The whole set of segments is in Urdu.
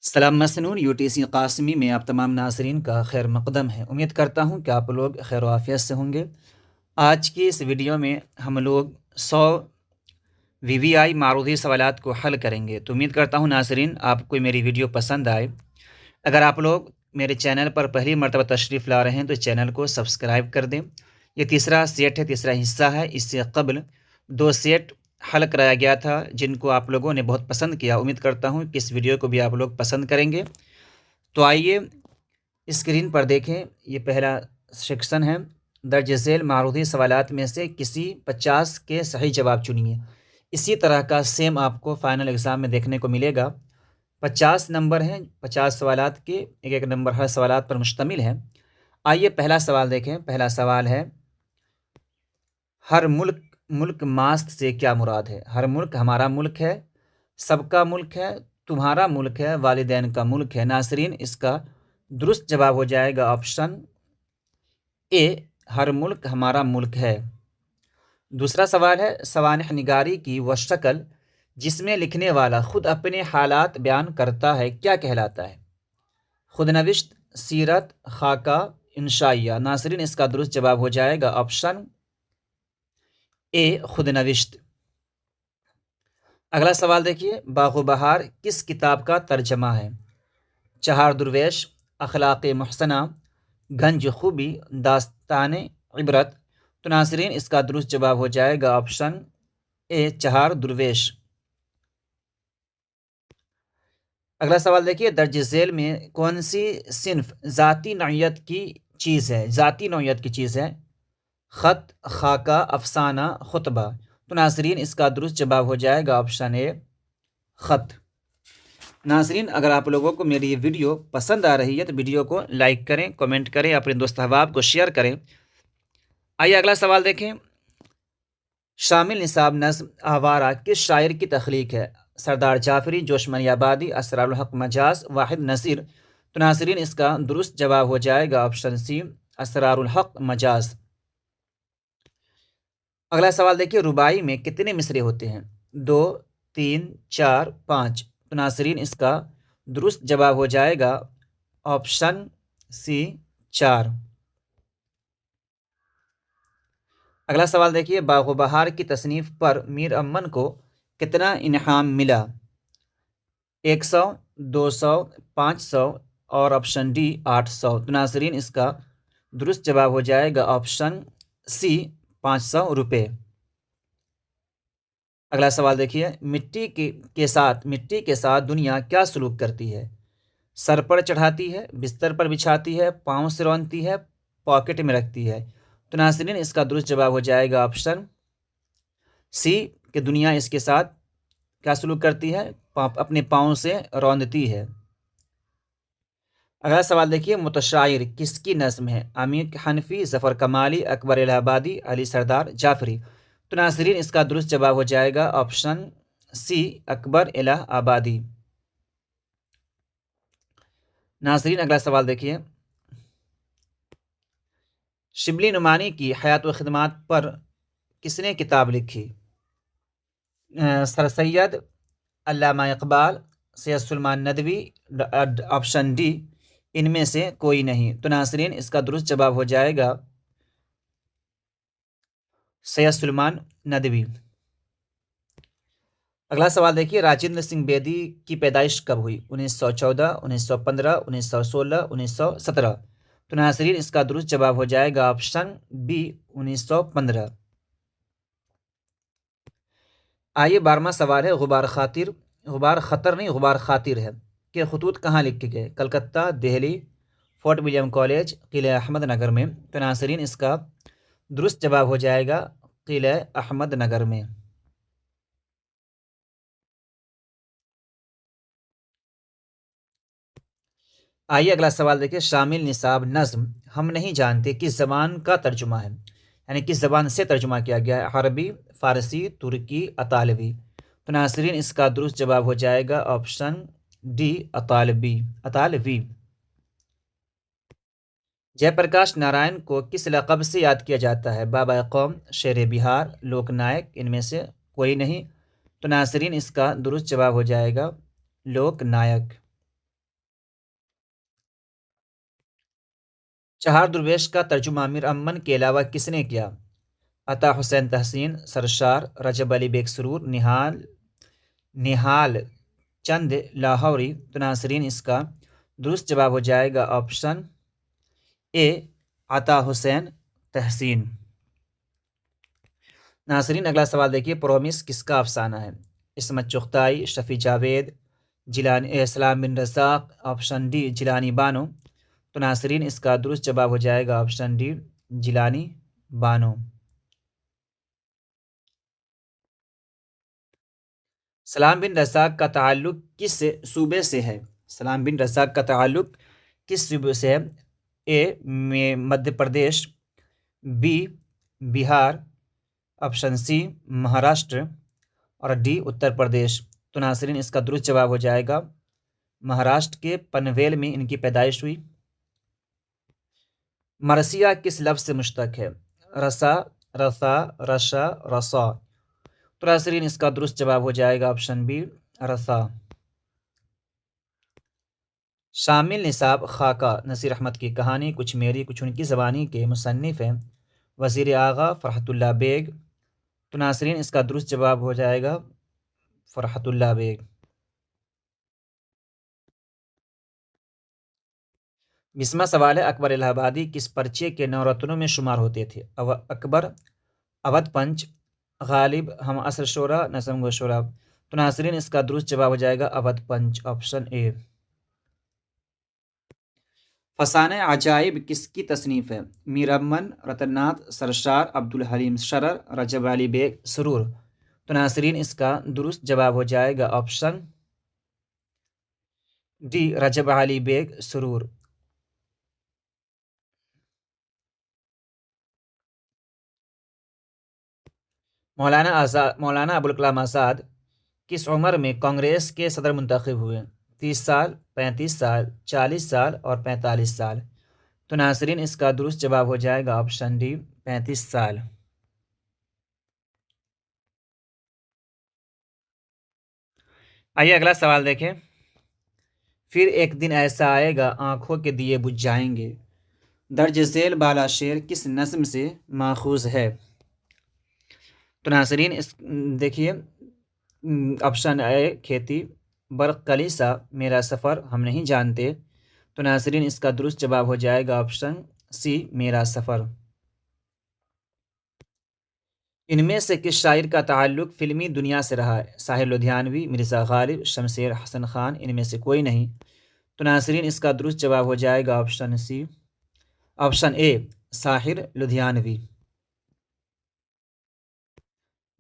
سلام مسنون UTC قاسمی میں آپ تمام ناظرین کا خیر مقدم ہے۔ امید کرتا ہوں کہ آپ لوگ خیر و عافیت سے ہوں گے۔ آج کی اس ویڈیو میں ہم لوگ 100 VVI معروضی سوالات کو حل کریں گے۔ تو امید کرتا ہوں ناظرین آپ کو میری ویڈیو پسند آئے۔ اگر آپ لوگ میرے چینل پر پہلی مرتبہ تشریف لا رہے ہیں تو چینل کو سبسکرائب کر دیں۔ یہ تیسرا سیٹ ہے، تیسرا حصہ ہے۔ اس سے قبل 2 سیٹ حل کرایا گیا تھا جن کو آپ لوگوں نے بہت پسند کیا۔ امید کرتا ہوں کہ اس ویڈیو کو بھی آپ لوگ پسند کریں گے۔ تو آئیے اسکرین پر دیکھیں، یہ پہلا سیکشن ہے۔ درج ذیل معروضی سوالات میں سے کسی 50 کے صحیح جواب چنیے۔ اسی طرح کا سیم آپ کو فائنل ایگزام میں دیکھنے کو ملے گا۔ 50 نمبر ہیں، 50 سوالات کے، ایک ایک نمبر ہر سوالات پر مشتمل ہے۔ آئیے پہلا سوال دیکھیں۔ پہلا سوال ہے، ہر ملک ماست سے کیا مراد ہے؟ ہر ملک ہمارا ملک ہے، سب کا ملک ہے، تمہارا ملک ہے، والدین کا ملک ہے۔ ناظرین اس کا درست جواب ہو جائے گا آپشن اے، ہر ملک ہمارا ملک ہے۔ دوسرا سوال ہے، سوانح نگاری کی وہ شکل جس میں لکھنے والا خود اپنے حالات بیان کرتا ہے کیا کہلاتا ہے؟ خود نوشت، سیرت، خاکہ، انشائیہ۔ ناظرین اس کا درست جواب ہو جائے گا آپشن اے، خود نوشت۔ اگلا سوال دیکھیے، باغ و بہار کس کتاب کا ترجمہ ہے؟ چہار درویش، اخلاق محسنہ، گنج خوبی، داستان عبرت۔ تو ناظرین اس کا درست جواب ہو جائے گا آپشن اے، چہار درویش۔ اگلا سوال دیکھیے، درج ذیل میں کون سی صنف ذاتی نوعیت کی چیز ہے؟ ذاتی نوعیت کی چیز ہے، خط، خاکہ، افسانہ، خطبہ۔ تو ناظرین اس کا درست جواب ہو جائے گا آپشن اے، خط۔ ناظرین اگر آپ لوگوں کو میری یہ ویڈیو پسند آ رہی ہے تو ویڈیو کو لائک کریں، کمنٹ کریں، اپنے دوست احباب کو شیئر کریں۔ آئیے اگلا سوال دیکھیں، شامل نصاب نظم آوارہ کس شاعر کی تخلیق ہے؟ سردار جعفری، جوشمنی آبادی، اسرار الحق مجاز، واحد نصیر۔ تو ناظرین اس کا درست جواب ہو جائے گا آپشن سی، اسرار الحق مجاز۔ اگلا سوال دیکھیے، رباعی میں کتنے مصرے ہوتے ہیں؟ 2، 3، 4، 5۔ تو ناظرین اس کا درست جواب ہو جائے گا آپشن سی، 4۔ اگلا سوال دیکھیے، باغ و بہار کی تصنیف پر میر امن کو کتنا انعام ملا؟ 100، 200، 500 اور آپشن ڈی 800۔ تو ناظرین اس کا درست جواب ہو جائے گا آپشن سی، 500 روپے۔ اگلا سوال دیکھیے، مٹی کے ساتھ دنیا کیا سلوک کرتی ہے؟ سر پر چڑھاتی ہے، بستر پر بچھاتی ہے، پاؤں سے رونتی ہے، پاکٹ میں رکھتی ہے۔ تو ناظرین اس کا درست جواب ہو جائے گا آپشن سی، کہ دنیا اس کے ساتھ کیا سلوک کرتی ہے؟ اپنے پاؤں سے روندتی ہے۔ اگلا سوال دیکھیے، متشاعر کس کی نظم ہے؟ عمیق حنفی، ظفر کمالی، اکبر الہ آبادی، علی سردار جعفری۔ تو ناظرین اس کا درست جواب ہو جائے گا آپشن سی، اکبر الہ آبادی۔ ناظرین اگلا سوال دیکھیے، شبلی نعمانی کی حیات و خدمات پر کس نے کتاب لکھی؟ سر سید، علامہ اقبال، سید سلیمان ندوی، آپشن ڈی ان میں سے کوئی نہیں۔ تو ناظرین اس کا درست جواب ہو جائے گا سید سلیمان ندوی۔ اگلا سوال دیکھیے، راجندر سنگھ بیدی کی پیدائش کب ہوئی؟ 1914، 1915، 1916، 1917۔ تو ناظرین اس کا درست جواب ہو جائے گا آپشن بی، 1915۔ آئیے 12واں سوال ہے، غبار خاطر ہے کہ خطوط کہاں لکھے گئے؟ Calcutta, Delhi, Fort William college, قلعہ احمد نگر میں۔ تو ناظرین اس کا درست جواب ہو جائے گا قلعہ احمد نگر میں۔ آئیے اگلا سوال دیکھیں، شامل نصاب نظم ہم نہیں جانتے کس زبان کا ترجمہ ہے؟ یعنی کس زبان سے ترجمہ کیا گیا ہے؟ عربی، فارسی، ترکی، اطالوی۔ تو ناظرین اس کا درست جواب ہو جائے گا آپشن ڈی، اطالوی۔ جے پرکاش نارائن کو کس لقب سے یاد کیا جاتا ہے؟ بابا قوم، شیر بہار، لوک نائک، ان میں سے کوئی نہیں۔ تو ناظرین اس کا درست جواب ہو جائے گا لوک نائک۔ چہار درویش کا ترجمہ میر امن کے علاوہ کس نے کیا؟ عطا حسین تحسین، سرشار، رجب علی بیگ سرور، نہال چند لاہوری۔ تو ناظرین اس کا درست جواب ہو جائے گا آپشن اے، عطا حسین تحسین۔ ناظرین اگلا سوال دیکھیے، پرومس کس کا افسانہ ہے؟ عصمت چغتائی، شفیع جاوید، اسلام بن رزاق، آپشن ڈی جیلانی بانو۔ تو ناظرین اس کا درست جواب ہو جائے گا آپشن ڈی جیلانی بانو۔ سلام بن رزاق کا تعلق کس صوبے سے ہے؟ سلام بن رزاق کا تعلق کس صوبے سے ہے؟ A Madhya Pradesh, B Bihar, option C Maharashtra, اور ڈی اتر پردیش۔ تو ناظرین اس کا درست جواب ہو جائے گا مہاراشٹر کے پنویل میں ان کی پیدائش ہوئی۔ مرثیہ کس لفظ سے مشتق ہے؟ رسا، رسا، رشا، رسا۔ تو ناظرین اس کا درست جواب ہو جائے گا آپشن بی رسا۔ شامل نصاب خاکہ نصیر احمد کی کہانی کچھ میری کچھ ان کی زبانی کے مصنف ہیں وزیر اعلیٰ فرحت اللہ بیگ۔ تو ناظرین اس کا درست جواب ہو جائے گا فرحت اللہ بیگ۔ 20واں سوال ہے، اکبر الہ آبادی کس پرچے کے نورتنوں میں شمار ہوتے تھے؟ اکبر، اودھ پنچ، غالب، ہم عصر شعرا، نظم گو شعرا۔ تو ناظرین اس کا درست جواب ہو جائے گا اودھ پنچ، آپشن اے۔ فسانہ عجائب کس کی تصنیف ہے؟ میر امن، رتن ناتھ، سرشار، عبدالحلیم شرر، رجب علی بیگ سرور۔ تو ناظرین اس کا درست جواب ہو جائے گا آپشن ڈی رجب علی بیگ سرور۔ مولانا ابوالکلام آزاد کس عمر میں کانگریس کے صدر منتخب ہوئے؟ 30 سال، 35 سال، 40 سال اور 45 سال۔ تو ناظرین اس کا درست جواب ہو جائے گا آپشن ڈی 35 سال۔ آئیے اگلا سوال دیکھیں، پھر ایک دن ایسا آئے گا آنکھوں کے دیے بجھ جائیں گے، درج ذیل بالا شیر کس نظم سے ماخوذ ہے؟ تو ناظرین اس دیکھیے آپشن اے کھیتی، برق کلیسا، میرا سفر، ہم نہیں جانتے۔ تو ناظرین اس کا درست جواب ہو جائے گا آپشن سی میرا سفر۔ ان میں سے کس شاعر کا تعلق فلمی دنیا سے رہا ہے؟ ساحر لدھیانوی، مرزا غالب، شمشیر حسن خان، ان میں سے کوئی نہیں۔ تو ناظرین اس کا درست جواب ہو جائے گا آپشن سی، آپشن اے ساحر لدھیانوی۔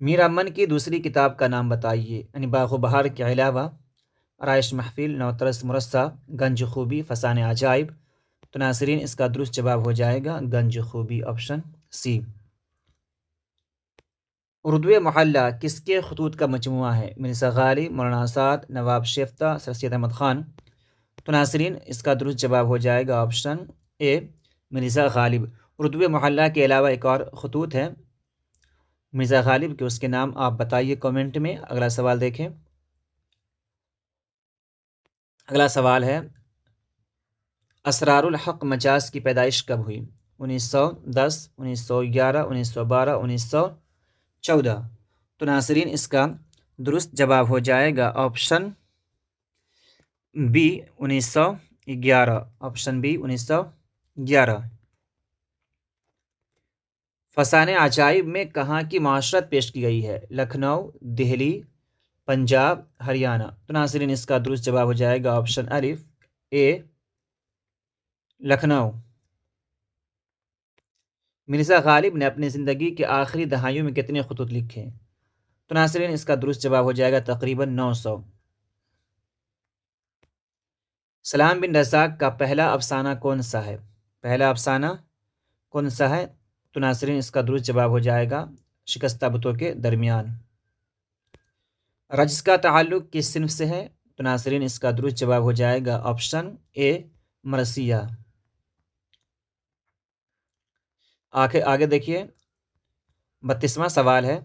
میر امن کی دوسری کتاب کا نام بتائیے، یعنی باغ و بہار کے علاوہ آرائش محفل، نوترس مرصع، گنج خوبی، فسانہ عجائب۔ تو ناظرین اس کا درست جواب ہو جائے گا گنج خوبی، آپشن سی۔ اردو محلہ کس کے خطوط کا مجموعہ ہے؟ مرزا غالب، مولانا آزاد، نواب شیفتہ، سر سید احمد خان۔ تو ناظرین اس کا درست جواب ہو جائے گا آپشن اے مرزا غالب۔ اردو محلہ کے علاوہ ایک اور خطوط ہے مرزا غالب کے، اس کے نام آپ بتائیے کامنٹ میں۔ اگلا سوال دیکھیں، اگلا سوال ہے، اسرار الحق مجاز کی پیدائش کب ہوئی؟ 1910، 1911، 1912، 1914۔ تو ناظرین اس کا درست جواب ہو جائے گا option B 1911، option B 1911۔ Fasana Ajaib میں کہاں کی معاشرت پیش کی گئی ہے؟ لکھنؤ، دہلی، پنجاب، ہریانہ۔ تو ناظرین اس کا درست جواب ہو جائے گا آپشن الف اے لکھنؤ۔ مرزا غالب نے اپنی زندگی کے آخری دہائیوں میں کتنے خطوط لکھے؟ تو ناظرین اس کا درست جواب ہو جائے گا تقریباً 900۔ سلام بن رزاق کا پہلا افسانہ کون سا ہے؟ پہلا افسانہ کون سا ہے؟ تو ناظرین اس کا درست جواب ہو جائے گا شکستہ بتوں کے درمیان۔ رجز کا تعلق کس صنف سے ہے؟ تو ناظرین اس کا درست جواب ہو جائے گا آپشن اے مرثیہ۔ آگے دیکھیے 32واں سوال ہے،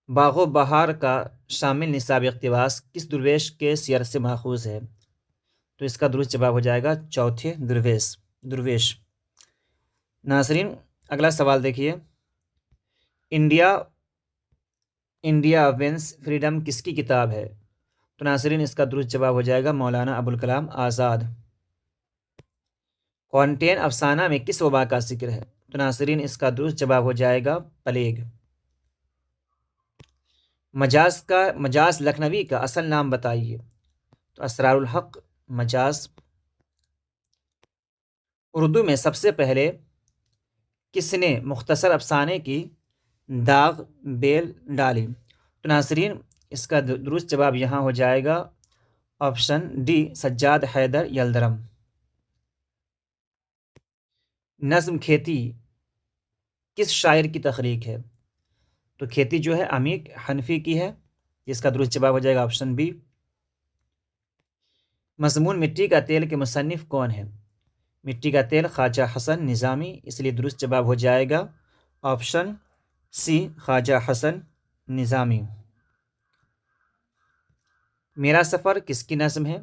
باغ و بہار کا شامل نصاب اقتباس کس درویش کے سیر سے ماخوذ ہے؟ تو اس کا درست جواب ہو جائے گا چوتھے درویش۔ درویش۔ ناظرین اگلا سوال دیکھیے، انڈیا ونس فریڈم کس کی کتاب ہے؟ تو ناظرین اس کا درست جواب ہو جائے گا مولانا ابوالکلام آزاد۔ کونٹین افسانہ میں کس وبا کا ذکر ہے؟ تو ناظرین اس کا درست جواب ہو جائے گا پلیگ۔ مجاز لکھنوی کا اصل نام بتائیے؟ تو اسرار الحق مجاز۔ اردو میں سب سے پہلے کس نے مختصر افسانے کی داغ بیل ڈالی؟ تو ناظرین اس کا درست جواب یہاں ہو جائے گا آپشن ڈی، سجاد حیدر یلدرم۔ نظم کھیتی کس شاعر کی تخلیق ہے؟ تو کھیتی جو ہے عمیق حنفی کی ہے، اس کا درست جواب ہو جائے گا آپشن بی۔ مضمون مٹی کا تیل کے مصنف کون ہے؟ مٹی کا تیل خواجہ حسن نظامی، اس لیے درست جواب ہو جائے گا آپشن سی، خواجہ حسن نظامی۔ میرا سفر کس کی نظم ہے؟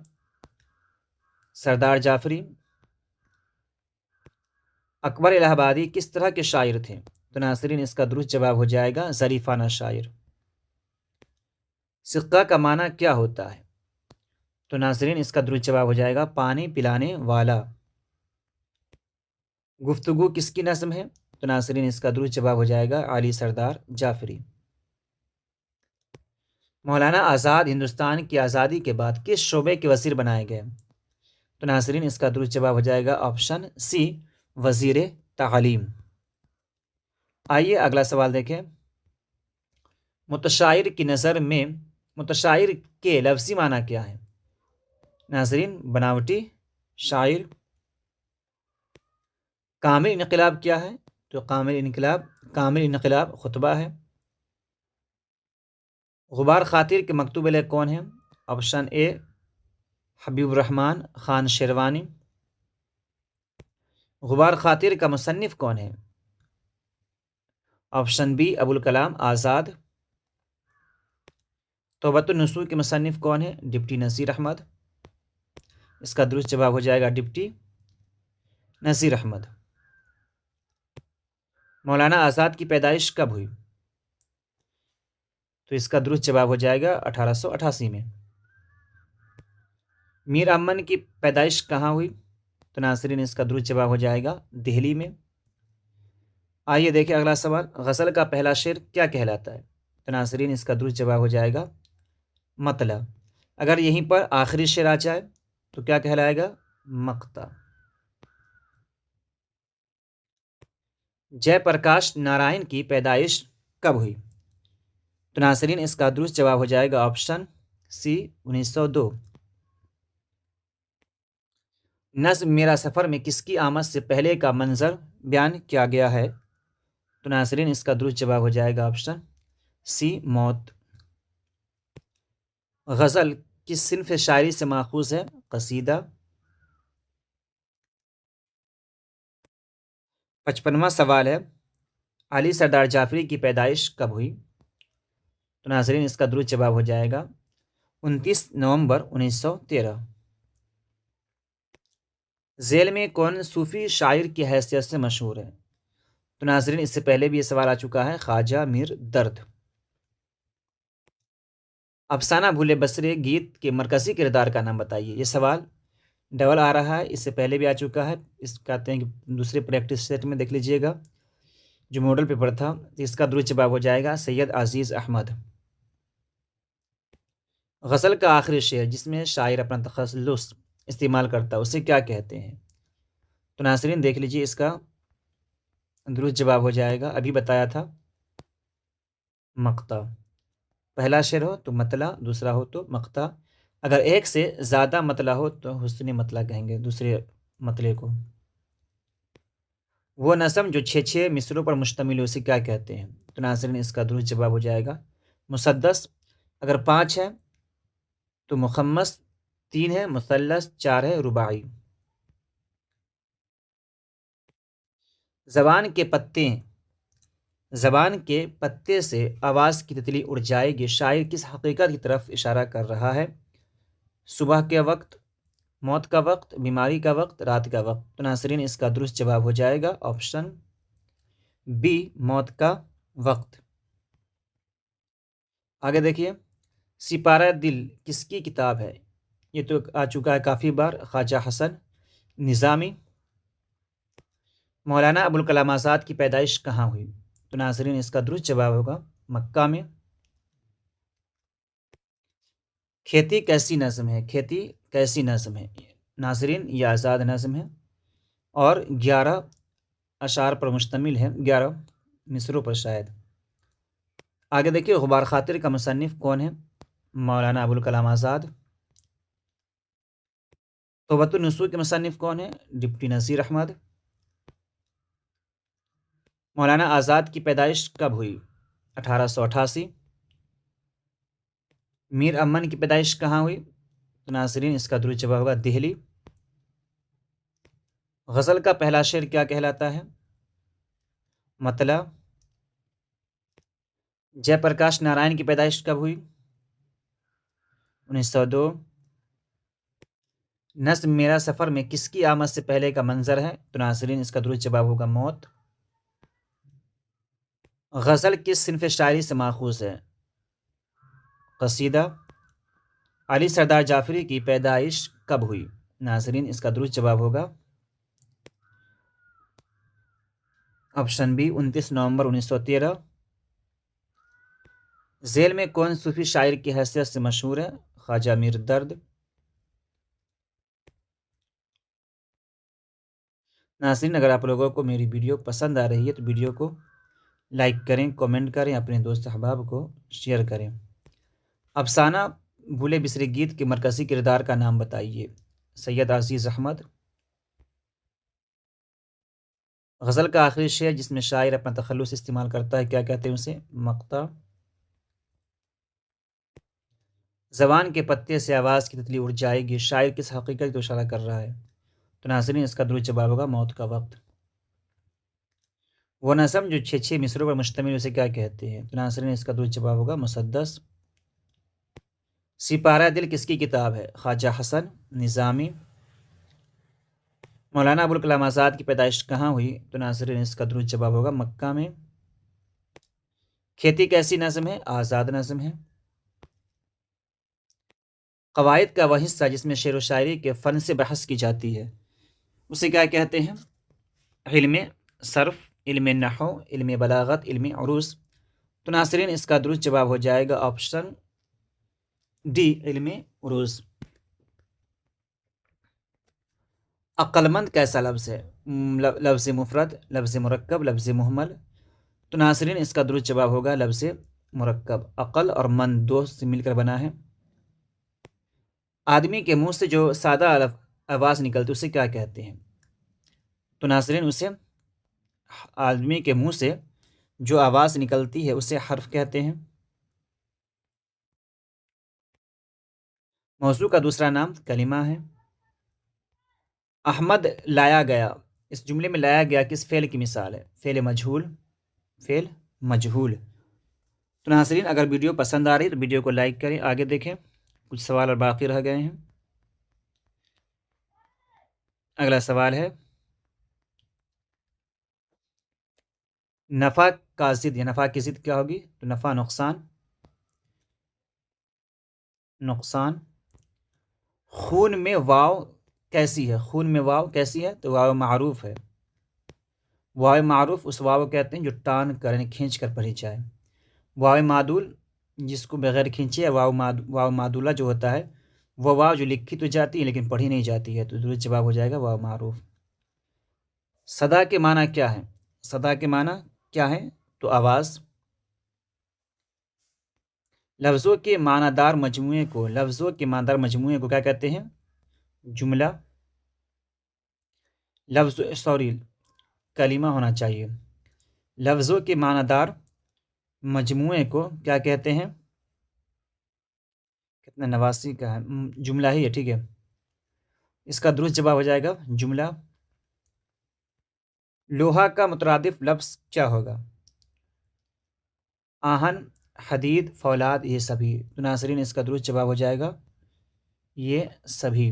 سردار جعفری۔ اکبر الہ آبادی کس طرح کے شاعر تھے؟ تو ناظرین اس کا درست جواب ہو جائے گا ظریفانہ شاعر۔ سقہ کا معنی کیا ہوتا ہے؟ تو ناظرین اس کا درست جواب ہو جائے گا پانی پلانے والا۔ گفتگو کس کی نظم ہے؟ تو ناظرین اس کا درست جواب ہو جائے گا علی سردار جعفری۔ مولانا آزاد ہندوستان کی آزادی کے بعد کس شعبے کے وزیر بنائے گئے؟ تو ناظرین اس کا درست جواب ہو جائے گا آپشن سی، وزیر تعلیم۔ آئیے اگلا سوال دیکھیں، متشاعر کی نظر میں متشاعر کے لفظی معنی کیا ہے؟ ناظرین بناوٹی شاعر۔ کامل انقلاب کیا ہے؟ تو کامل انقلاب خطبہ ہے۔ غبار خاطر کے مکتوب علیہ کون ہیں؟ آپشن اے، حبیب الرحمن خان شیروانی۔ غبار خاطر کا مصنف کون ہے؟ Option B, Abul Kalam Azad. توبۃ النصوح کے مصنف کون ہے؟ ڈپٹی نذیر احمد۔ اس کا درست جواب ہو جائے گا ڈپٹی نذیر احمد۔ مولانا آزاد کی پیدائش کب ہوئی؟ تو اس کا درست جواب ہو جائے گا 1888 میں۔ میر امن کی پیدائش کہاں ہوئی؟ تو ناظرین اس کا درست جواب ہو جائے گا دہلی میں۔ آئیے دیکھیں اگلا سوال، غزل کا پہلا شعر کیا کہلاتا ہے؟ تو ناظرین اس کا درست جواب ہو جائے گا مطلع۔ اگر یہیں پر آخری شعر آ جائے تو کیا کہلائے گا؟ مقطع۔ جے پرکاش نارائن کی پیدائش کب ہوئی؟ تو ناظرین اس کا درست جواب ہو جائے گا آپشن سی، 1902۔ نظم میرا سفر میں کس کی آمد سے پہلے کا منظر بیان کیا گیا ہے؟ تو ناظرین اس کا درست جواب ہو جائے گا آپشن سی، موت۔ غزل کس صنف شاعری سے ماخوذ ہے؟ قصیدہ۔ 55واں سوال ہے، علی سردار جعفری کی پیدائش کب ہوئی؟ تو ناظرین اس کا درست جواب ہو جائے گا 29 نومبر 1913۔ ذیل میں کون صوفی شاعر کی حیثیت سے مشہور ہے؟ تو ناظرین اس سے پہلے بھی یہ سوال آ چکا ہے، خواجہ میر درد۔ افسانہ بھولے بسرے گیت کے مرکزی کردار کا نام بتائیے۔ یہ سوال ڈبل آ رہا ہے، اس سے پہلے بھی آ چکا ہے، اس کہتے ہیں کہ دوسرے پریکٹس سیٹ میں دیکھ لیجئے گا جو ماڈل پیپر تھا۔ اس کا درست جواب ہو جائے گا سید عزیز احمد۔ غزل کا آخری شعر جس میں شاعر اپنا تخلص استعمال کرتا ہے اسے کیا کہتے ہیں؟ تو ناظرین دیکھ لیجئے اس کا درست جواب ہو جائے گا، ابھی بتایا تھا، مقطع۔ پہلا شعر ہو تو مطلع، دوسرا ہو تو مقطع۔ اگر ایک سے زیادہ مطلع ہو تو حسن مطلع کہیں گے دوسرے مطلع کو۔ وہ نظم جو 6 مصروں پر مشتمل ہے اسے کیا کہتے ہیں؟ تو ناظرین اس کا درست جواب ہو جائے گا مسدس۔ اگر 5 ہے تو مخمس، 3 ہے مثلث، 4 ہے رباعی۔ زبان کے پتے سے آواز کی تتلی اڑ جائے گی، شاعر کس حقیقت کی طرف اشارہ کر رہا ہے؟ صبح کے وقت، موت کا وقت، بیماری کا وقت، رات کا وقت۔ تو ناظرین اس کا درست جواب ہو جائے گا آپشن بی، موت کا وقت۔ آگے دیکھیے، سپارہ دل کس کی کتاب ہے؟ یہ تو آ چکا ہے کافی بار، خواجہ حسن نظامی۔ مولانا ابوالکلام آزاد کی پیدائش کہاں ہوئی؟ تو ناظرین اس کا درست جواب ہوگا مکہ میں۔ کھیتی کیسی نظم ہے؟ کھیتی کیسی نظم ہے ناظرین؟ یہ آزاد نظم ہے اور 11 اشعار پر مشتمل ہے، 11 مصروں پر شاید۔ آگے دیکھیے، غبار خاطر کا مصنف کون ہے؟ مولانا ابوالکلام آزاد۔ توبۃ النصوح کے مصنف کون ہے؟ ڈپٹی نذیر احمد۔ مولانا آزاد کی پیدائش کب ہوئی؟ 1888۔ میر امن کی پیدائش کہاں ہوئی؟ تو ناظرین اس کا درست جواب ہوگا دہلی۔ غزل کا پہلا شعر کیا کہلاتا ہے؟ مطلع۔ جے پرکاش نارائن کی پیدائش کب ہوئی؟ 1902۔ نظم میرا سفر میں کس کی آمد سے پہلے کا منظر ہے؟ تو ناظرین اس کا درست جواب ہوگا موت۔ غزل کس صنف شاعری سے ماخوذ ہے؟ قصیدہ۔ علی سردار جعفری کی پیدائش کب ہوئی؟ ناظرین اس کا درست جواب ہوگا آپشن بی، 29 نومبر 1913۔ ذیل میں کون صوفی شاعر کی حیثیت سے مشہور ہے؟ خواجہ میر درد۔ ناظرین اگر آپ لوگوں کو میری ویڈیو پسند آ رہی ہے تو ویڈیو کو لائک کریں، کامنٹ کریں، اپنے دوست احباب کو شیئر کریں۔ افسانہ بھولے بسرے گیت کے مرکزی کردار کا نام بتائیے۔ سید عزیز احمد۔ غزل کا آخری شعر جس میں شاعر اپنا تخلص استعمال کرتا ہے کیا کہتے ہیں اسے؟ مقطع۔ زبان کے پتے سے آواز کی تتلی اڑ جائے گی، شاعر کس حقیقت کو اشارہ کر رہا ہے؟ تو ناظرین اس کا درست جواب ہوگا موت کا وقت۔ وہ نظم جو 6 مصروں پر مشتمل اسے کیا کہتے ہیں؟ تو ناظرین اس کا درست جواب ہوگا مسدس۔ سپارہ دل کس کی کتاب ہے؟ خواجہ حسن نظامی۔ مولانا ابوالکلام آزاد کی پیدائش کہاں ہوئی؟ تو ناظرین اس کا درست جواب ہوگا مکہ میں۔ کھیتی کیسی نظم ہے؟ آزاد نظم ہے۔ قواعد کا وہ حصہ جس میں شعر و شاعری کے فن سے بحث کی جاتی ہے اسے کیا کہتے ہیں؟ علم صرف، علم نحو، علم بلاغت، علم عروض۔ تو ناظرین اس کا درست جواب ہو جائے گا آپشن ڈی، علم عروض۔ عقل مند کیسا لفظ ہے؟ لفظ مفرد، لفظ مرکب، لفظ محمل۔ تو ناظرین اس کا درست جواب ہوگا لفظ مرکب۔ عقل اور مند دو سے مل کر بنا ہے۔ آدمی کے منہ سے جو سادہ آواز نکلتی اسے کیا کہتے ہیں؟ تو ناظرین اسے آدمی کے منہ سے جو آواز نکلتی ہے اسے حرف کہتے ہیں۔ موضوع کا دوسرا نام کلمہ ہے۔ احمد لایا گیا، اس جملے میں لایا گیا کس فعل کی مثال ہے؟ فعل مجہول، فعل مجہول۔ تو ناظرین اگر ویڈیو پسند آ رہی تو ویڈیو کو لائک کریں، آگے دیکھیں، کچھ سوال اور باقی رہ گئے ہیں۔ اگلا سوال ہے نفع کا ضد یا نفع کی ضد کیا ہوگی؟ تو نفع نقصان، نقصان۔ خون میں واو کیسی ہے؟ خون میں واو کیسی ہے؟ تو واو معروف ہے۔ واو معروف اس واو کہتے ہیں جو ٹان کر یعنی کھینچ کر پڑھی جائے۔ واو معدول جس کو بغیر کھینچے، واو معدولہ جو ہوتا ہے وہ واو جو لکھی تو جاتی ہے لیکن پڑھی نہیں جاتی ہے، تو درست جواب ہو جائے گا واو معروف۔ صدا کے معنی کیا ہے؟ صدا کے معنی کیا ہے؟ تو آواز۔ لفظوں کے معنی دار مجموعے کو کیا کہتے ہیں؟ جملہ۔ کلمہ ہونا چاہیے۔ لفظوں کے معنی دار مجموعے کو کیا کہتے ہیں؟ کتنا 89 کا ہے، جملہ ہی ہے، ٹھیک ہے۔ اس کا درست جواب ہو جائے گا جملہ۔ لوہا کا مترادف لفظ کیا ہوگا؟ آہن، حدید، فولاد، یہ سبھی۔ تو ناظرین اس کا درست جواب ہو جائے گا یہ سبھی۔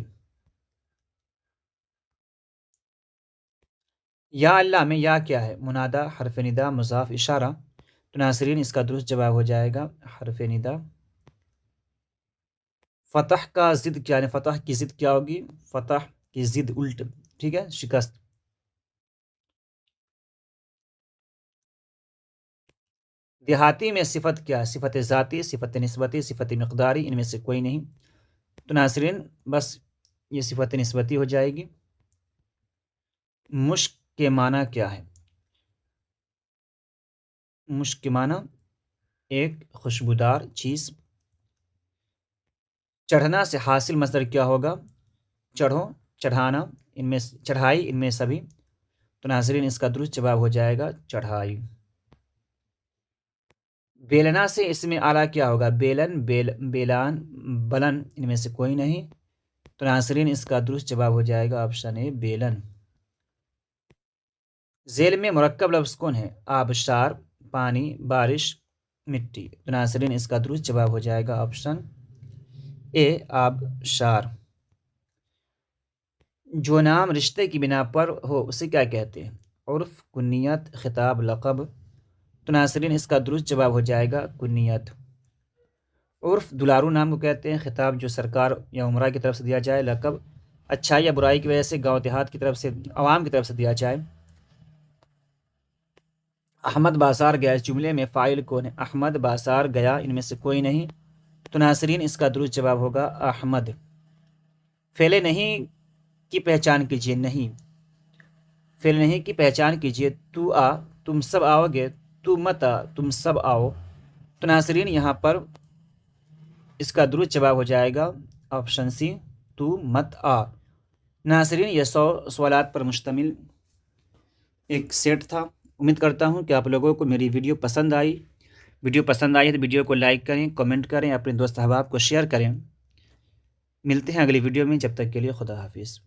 یا اللہ میں یا کیا ہے؟ منادا، حرف ندا، مضاف، اشارہ. تو ناظرین اس کا درست جواب ہو جائے گا حرف ندا. فتح کا ضد کیا ہے؟ فتح کی ضد کیا ہوگی؟ فتح کی ضد الٹ، ٹھیک ہے، شکست. دیہاتی میں صفت کیا ہے؟ صفت ذاتی، صفت نسبتی، صفت مقداری، ان میں سے کوئی نہیں. تو ناظرین بس یہ صفت نسبتی ہو جائے گی. مشک کے معنی کیا ہے؟ مشک کے معنی ایک خوشبودار چیز. چڑھنا سے حاصل مصدر کیا ہوگا؟ چڑھو، چڑھانا، ان میں چڑھائی، ان میں سبھی. تو ناظرین اس کا درست جواب ہو جائے گا چڑھائی. بیلنا سے اس میں اعلیٰ کیا ہوگا؟ بیلن، بیلان، بلن، ان میں سے کوئی نہیں. تو ناظرین اس کا درست جواب ہو جائے گا آپشن اے بیلن. ذیل میں مرکب لفظ کون ہے؟ آبشار، پانی، بارش، مٹی. تو ناظرین اس کا درست جواب ہو جائے گا آپشن اے آبشار. جو نام رشتے کی بنا پر ہو اسے کیا کہتے ہیں؟ عرف، کنیت، خطاب، لقب. تو ناظرین اس کا درست جواب ہو جائے گا کنیت. عرف دلارو نام کو کہتے ہیں. خطاب جو سرکار یا عمرہ کی طرف سے دیا جائے. لقب اچھائی یا برائی کی وجہ سے گاؤں دیہات کی طرف سے، عوام کی طرف سے دیا جائے. احمد بازار گیا، اس جملے میں فاعل کون ہے؟ احمد، بازار، گیا، ان میں سے کوئی نہیں. تو ناظرین اس کا درست جواب ہوگا احمد. فعل نہیں کی پہچان کیجیے. نہیں، فعل نہیں کی پہچان کیجیے. تو آ، تم سب آؤ گے. تو مت آ، تم سب آؤ. تو ناظرین یہاں پر اس کا درست جواب ہو جائے گا آپشن سی، تو مت آ. ناظرین یہ 100 سوالات پر مشتمل ایک سیٹ تھا. امید کرتا ہوں کہ آپ لوگوں کو میری ویڈیو پسند آئی. ویڈیو پسند آئی ہے تو ویڈیو کو لائک کریں، کمنٹ کریں، اپنے دوست احباب کو شیئر کریں. ملتے ہیں اگلی ویڈیو میں، جب تک کے لیے خدا حافظ.